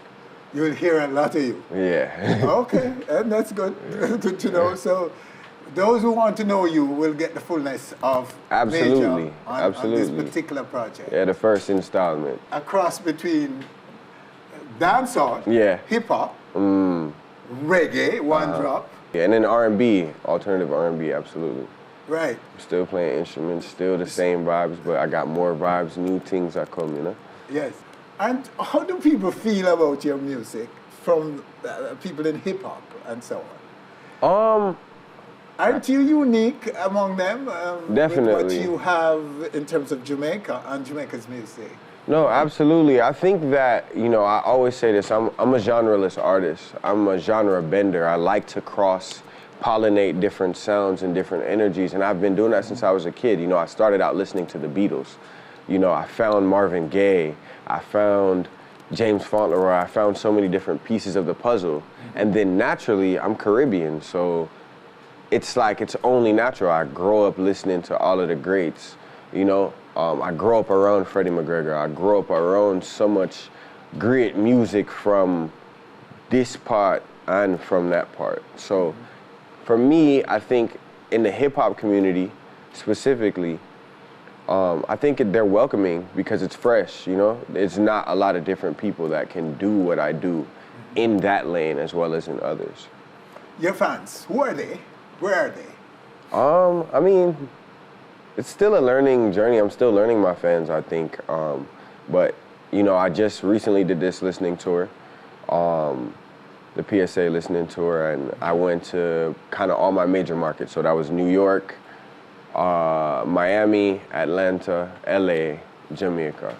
You'll hear a lot of you. Yeah. Okay, and that's good. Good to know. So those who want to know you will get the fullness of Absolutely. Myjah on this particular project. Yeah, the first installment. A cross between dancehall, hip hop, reggae, one drop. Yeah, and then R&B, alternative R&B, absolutely. Right. Still playing instruments, still the same vibes, but I got more vibes, new things that come, you know? Yes. And how do people feel about your music from people in hip hop and so on? Aren't you unique among them? Definitely. With what you have in terms of Jamaica and Jamaica's music? No, absolutely. I think that, you know, I always say this, I'm a genreless artist. I'm a genre bender. I like to cross-pollinate different sounds and different energies, and I've been doing that since I was a kid. You know, I started out listening to the Beatles. You know, I found Marvin Gaye, I found James Fauntleroy, I found so many different pieces of the puzzle. And then naturally, I'm Caribbean, so it's like it's only natural. I grow up listening to all of the greats, you know. I grew up around Freddie McGregor. I grew up around so much great music from this part and from that part. So for me, I think in the hip hop community specifically, I think they're welcoming because it's fresh, you know? It's not a lot of different people that can do what I do in that lane as well as in others. Your fans, who are they? Where are they? I mean, it's still a learning journey. I'm still learning my fans, I think. But, you know, I just recently did this listening tour, the PSA listening tour, and I went to kind of all my major markets. So that was New York, Miami, Atlanta, LA, Jamaica.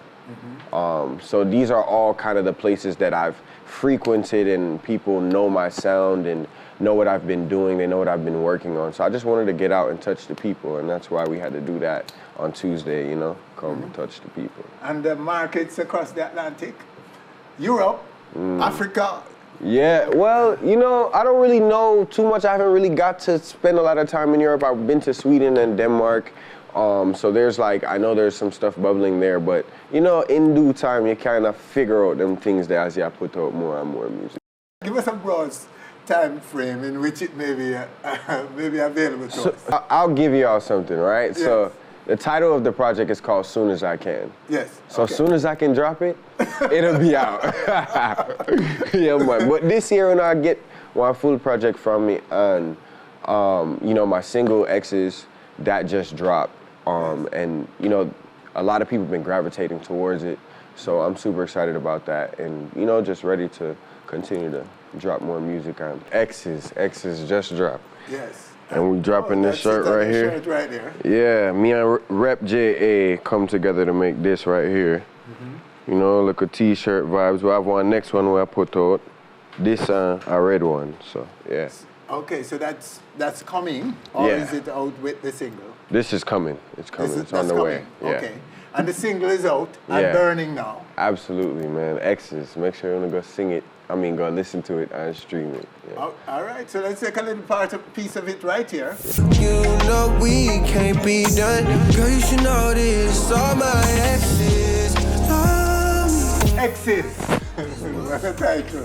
So these are all kind of the places that I've frequented and people know my sound and know what I've been doing, they know what I've been working on. So I just wanted to get out and touch the people, and that's why we had to do that on Tuesday, you know, come and touch the people. And the markets across the Atlantic, Europe, Africa. Yeah, well, you know, I don't really know too much. I haven't really got to spend a lot of time in Europe. I've been to Sweden and Denmark. So there's like, I know there's some stuff bubbling there, but you know, in due time, you kind of figure out them things that as you put out more and more music. Give us a broad time frame in which it may be available to us. I'll give you all something, right? Yes. So the title of the project is called Soon As I Can. Yes. So as soon as I can drop it, it'll be out. Yeah, man. But this year when I get one full project from me and, you know, my single X's, that just dropped. And, you know, a lot of people have been gravitating towards it. So I'm super excited about that and, you know, just ready to continue to drop more music on. X's just dropped. Yes. And we dropping this shirt right here. Shirt right here. Yeah, me and Rep JA come together to make this right here. You know, like a t-shirt vibes. We have one next one where I put out. This a red one, so yeah. Okay, so that's coming, or is it out with the single? This is coming. It's coming. It's on the way. Yeah. Okay. And the single is out and burning now. Absolutely, man. X's. Make sure you want to go sing it. Go listen to it and stream it. Yeah. All right, so let's take a little piece of it right here. You know we can't be done. Girl, you should know this. All my exes love me. Exes. What a title.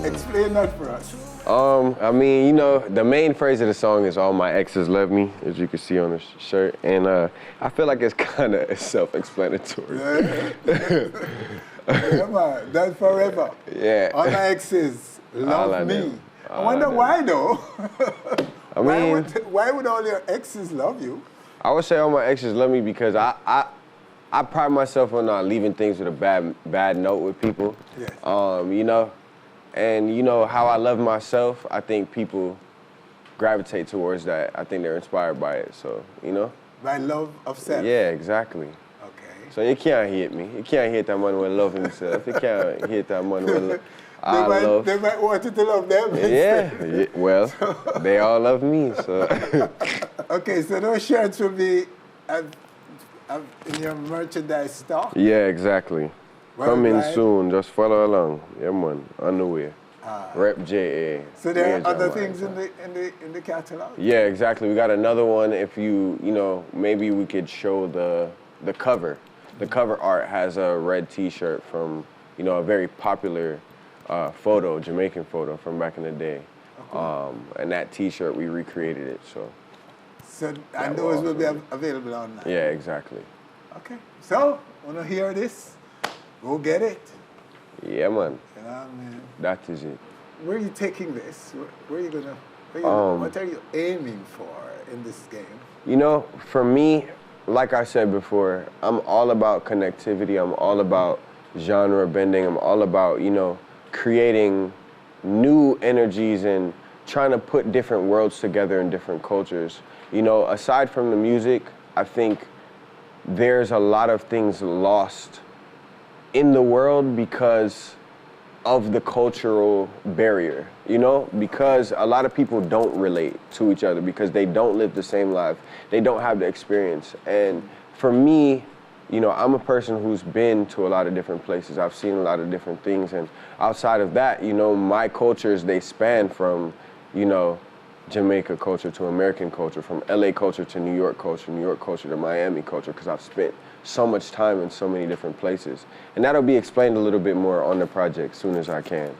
Explain that for us. The main phrase of the song is "All my exes love me," as you can see on the shirt, and I feel like it's kind of self-explanatory. Come on, that's forever. Yeah. All my exes love me. I wonder why though. Why would all your exes love you? I would say all my exes love me because I pride myself on not leaving things with a bad note with people. Yes. And you know how I love myself, I think people gravitate towards that. I think they're inspired by it, so, By love of self? Yeah, exactly. Okay. So you can't hit me. You can't hit that money with loving yourself. You can't hit that money with love. They might want you to love them. Yeah, well, they all love me, so. Okay, so those shirts will be in your merchandise stock? Yeah, exactly. Coming soon, just follow along. Yeah, man, on the way. Rep JA. So there are other things in the catalog? Yeah, exactly. We got another one. If maybe we could show the cover. The cover art has a red T-shirt from, a very popular photo, Jamaican photo from back in the day. Okay. And that T-shirt, we recreated it, so. And those will be available online? Yeah, exactly. Okay. So, want to hear this? Go get it. Yeah, man. Man. That is it. Where are you taking this? Where are you gonna? What are you aiming for in this game? For me, like I said before, I'm all about connectivity. I'm all about genre bending. I'm all about creating new energies and trying to put different worlds together in different cultures. Aside from the music, I think there's a lot of things lost in the world because of the cultural barrier, because a lot of people don't relate to each other because they don't live the same life, they don't have the experience. And for me, I'm a person who's been to a lot of different places. I've seen a lot of different things, and outside of that, my cultures, they span from, Jamaica culture to American culture, from LA culture to New York culture to Miami culture, because I've spent so much time in so many different places. And that'll be explained a little bit more on the project soon as I can.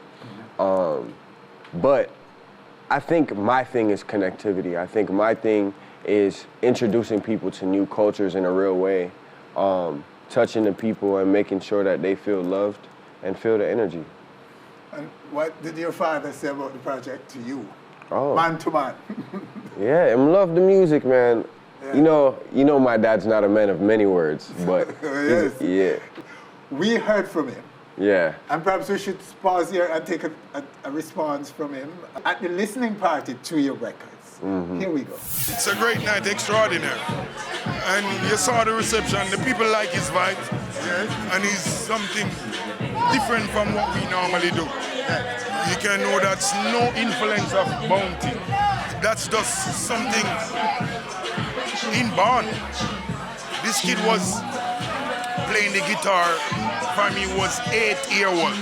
But I think my thing is connectivity. I think my thing is introducing people to new cultures in a real way, touching the people and making sure that they feel loved and feel the energy. And what did your father say about the project to you? Oh. Man to man. Yeah, I love the music, man. Yeah. My dad's not a man of many words, but yes. Yeah. We heard from him. Yeah. And perhaps we should pause here and take a response from him at the listening party to your records. Mm-hmm. Here we go. It's a great night, extraordinary. And you saw the reception, the people like his vibe. Yes. And he's something different from what we normally do. Yes. You can know that's no influence of Bounty. That's just something inborn. This kid was playing the guitar from he was 8-year-old.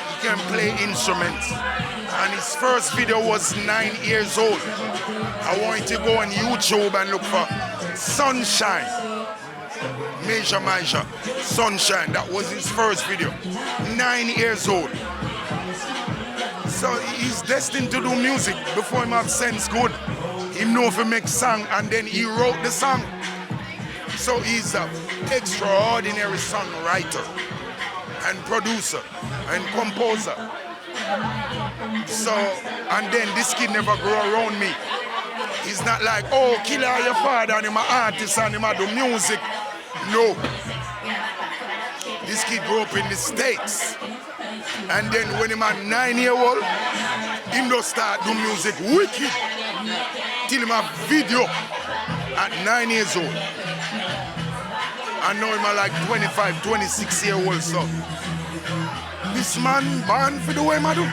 He can play instruments. And his first video was 9 years old. I want you to go on YouTube and look for Sunshine. Myjah, Sunshine. That was his first video. 9 years old. So he's destined to do music before him have sense good. He know if he make song and then he wrote the song. So he's an extraordinary songwriter and producer and composer. So, and then this kid never grew around me. He's not like, oh, Killer your father and him an artist and him a do music. No. This kid grew up in the States. And then when him a 9-year-old, him just start do music wicked. Till him a video at 9 years old. And now him a like 25, 26-year-old, so. This man born for the way I do.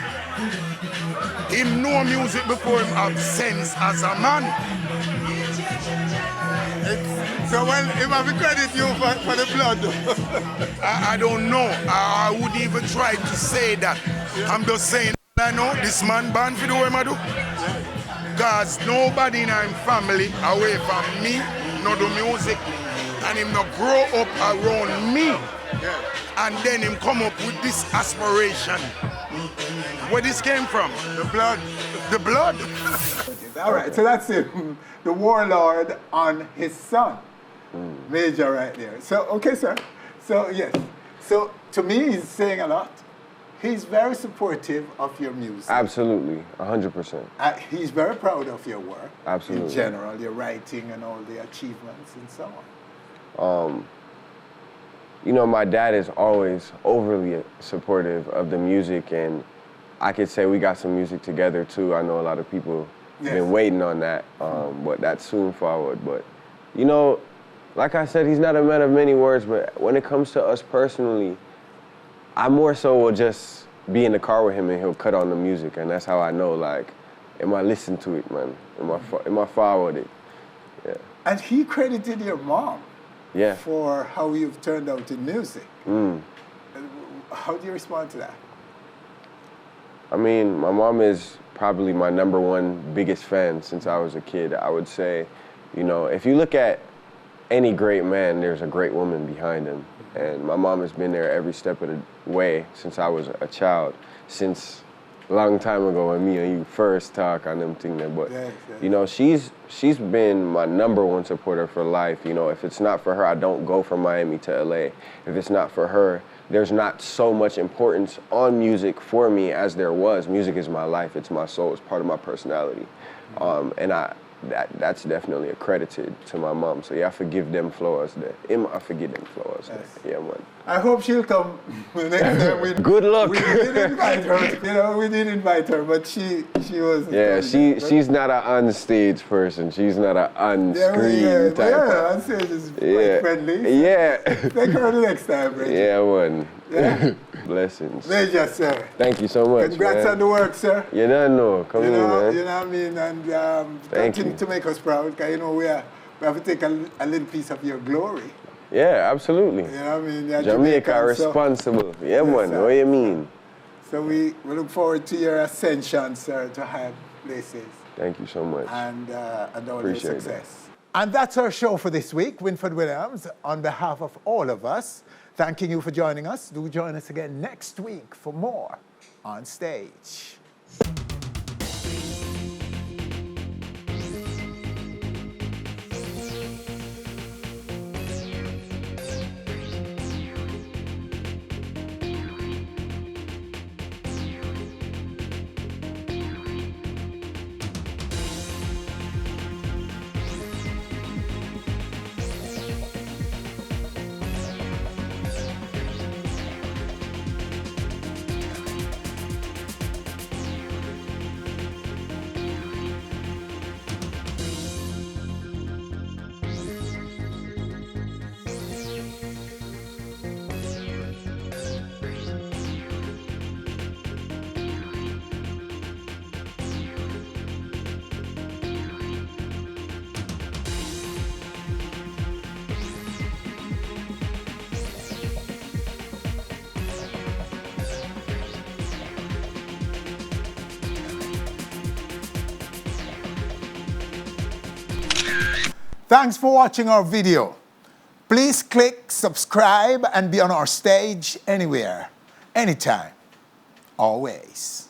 Him know music before him have sense as a man. So when him have to credit you for the blood. I don't know. I wouldn't even try to say that. I'm just saying, I know this man born for the way I do. Because nobody in our family away from me no do music. And him no grow up around me. And then him come up with this aspiration. Where this came from? The blood. The blood. All right, so that's it. The warlord on his son. Myjah right there. So, okay, sir. So, yes. So, to me, he's saying a lot. He's very supportive of your music. Absolutely, 100%. He's very proud of your work. Absolutely. In general, your writing and all the achievements and so on. You know, my dad is always overly supportive of the music, and I could say we got some music together too. I know a lot of people have been waiting on that, but that's soon forward. But, you know, like I said, he's not a man of many words, but when it comes to us personally, I more so will just be in the car with him and he'll cut on the music, and that's how I know, like, am I listening to it, man? Am I forward it? Yeah. And he credited your mom for how you've turned out in music. How do you respond to that? I mean, my mom is probably my #1 biggest fan since I was a kid. I would say, you know, if you look at any great man, there's a great woman behind him. And my mom has been there every step of the way since I was a child, since a long time ago when me and you first talk on them things there. But, you know, she's been my #1 supporter for life. You know, if it's not for her, I don't go from Miami to LA. If it's not for her, there's not so much importance on music for me as there was. Music is my life, it's my soul, it's part of my personality. And that's definitely accredited to my mom. So yeah, I forgive them flaws there. I forgive them flaws there. Yeah, man. I hope she'll come next time. Good luck. We did invite her, you know, we did invite her, but she wasn't. Yeah, she's not an on-stage person. She's not an on-screen type. Yeah, on stage is quite friendly. So yeah. take her the next time, Bridget. Yeah, man. Yeah. Blessings. Myjah, sir. Thank you so much. Congrats on the work, sir. You don't know. Come in, man. You know what I mean? And continue to make us proud, because, you know, we have to take a little piece of your glory. Yeah, absolutely. You know what I mean? Jamaica responsible. So, yeah, man. What you mean? So we look forward to your ascension, sir, to higher places. Thank you so much. And all your success. That. And that's our show for this week. Winfred Williams, on behalf of all of us, thanking you for joining us. Do join us again next week for more On Stage. Thanks for watching our video. Please click subscribe and be on our stage anywhere, anytime, always.